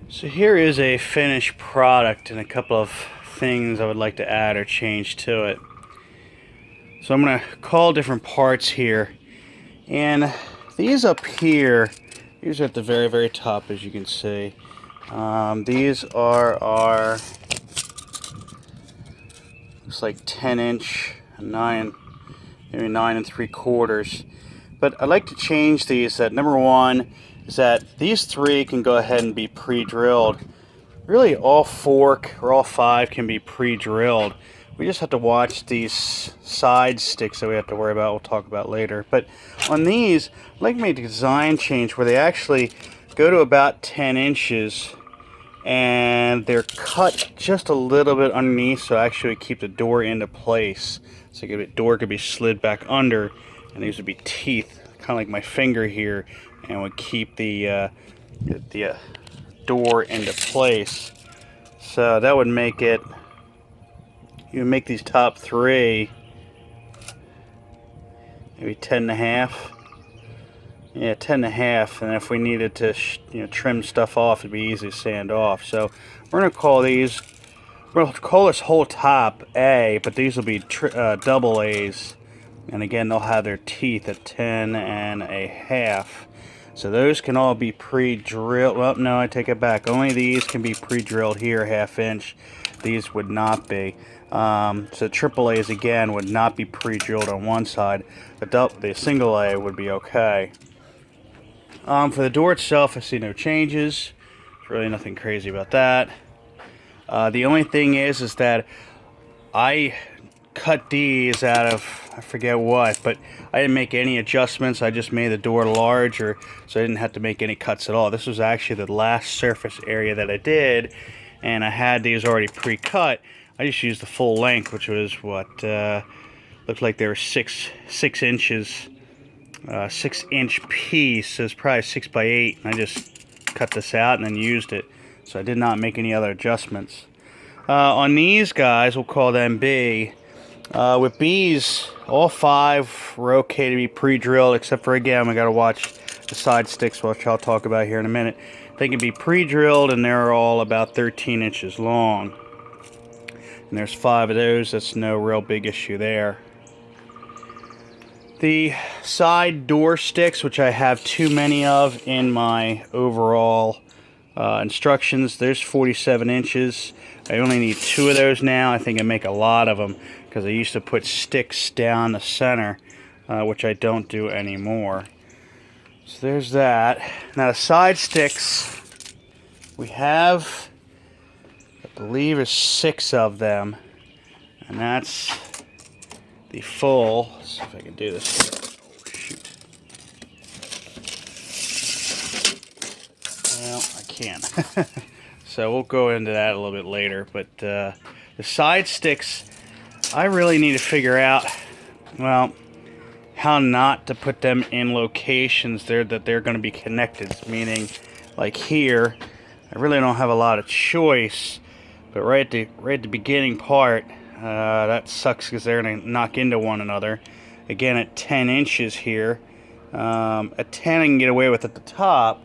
So here is a finished product and a couple of things I would like to add or change to it. So I'm going to call different parts here. And these up here, these are at the very top, as you can see. These are our, looks like 10-inch, 9, maybe 9 3/4. But I'd like to change these. That number one is that these three can go ahead and be pre-drilled. Really, all four or all five can be pre-drilled. We just have to watch these side sticks that we have to worry about. We'll talk about later. But on these, I'd like to make a design change where they actually go to about 10 inches and they're cut just a little bit underneath, so actually keep the door into place. So the door could be slid back under, and these would be teeth, kind of like my finger here, and would keep the door into place. So that would make it, you would make these top three maybe 10.5. Yeah, 10.5, and if we needed to trim stuff off, it'd be easy to sand off. So we're going to call these, we'll call this whole top A, but these will be double A's. And again, they'll have their teeth at 10.5. So those can all be pre-drilled. Well, no, I take it back. Only these can be pre-drilled here, 1/2 inch. These would not be. So triple A's again would not be pre-drilled on one side. The single A would be okay. For the door itself, I see no changes. There's really nothing crazy about that. The only thing is that I cut these out of, I forget what, but I didn't make any adjustments. I just made the door larger, so I didn't have to make any cuts at all. This was actually the last surface area that I did, and I had these already pre-cut. I just used the full length, which was what looked like they were 6 inches, 6-inch piece. So it's probably 6 by 8, and I just cut this out and then used it. So I did not make any other adjustments. On these guys, we'll call them B. With B's, all five were okay to be pre-drilled, except for, again, we got to watch the side sticks, which I'll talk about here in a minute. They can be pre-drilled, and they're all about 13 inches long. And there's 5 of those. That's no real big issue there. The side door sticks, which I have too many of in my overall instructions, there's 47 inches. I only need 2 of those now. I think I make a lot of them because I used to put sticks down the center, which I don't do anymore. So there's that. Now the side sticks, we have, I believe, is 6 of them, and that's the full. Let's see if I can do this here. Oh, shoot. Well, I can't. So we'll go into that a little bit later. But the side sticks, I really need to figure out, well, how not to put them in locations there that they're going to be connected. Meaning, like here, I really don't have a lot of choice. But right at the beginning part, that sucks because they're going to knock into one another. Again, at 10 inches here, at 10 I can get away with at the top.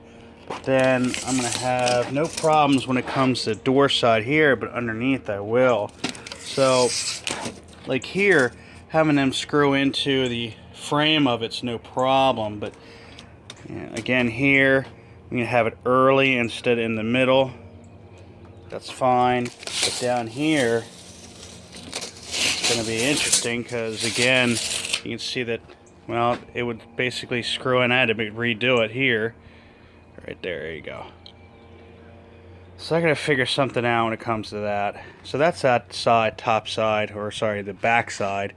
Then I'm going to have no problems when it comes to the door side here, but underneath I will. So, like here, having them screw into the frame of it's no problem, but again here, I'm going to have it early instead of in the middle. That's fine. But down here, it's going to be interesting because, again, you can see that, well, it would basically screw in. I had to redo it here. Right there you go. So I gotta figure something out when it comes to that. So that's that side, top side, or sorry, the back side.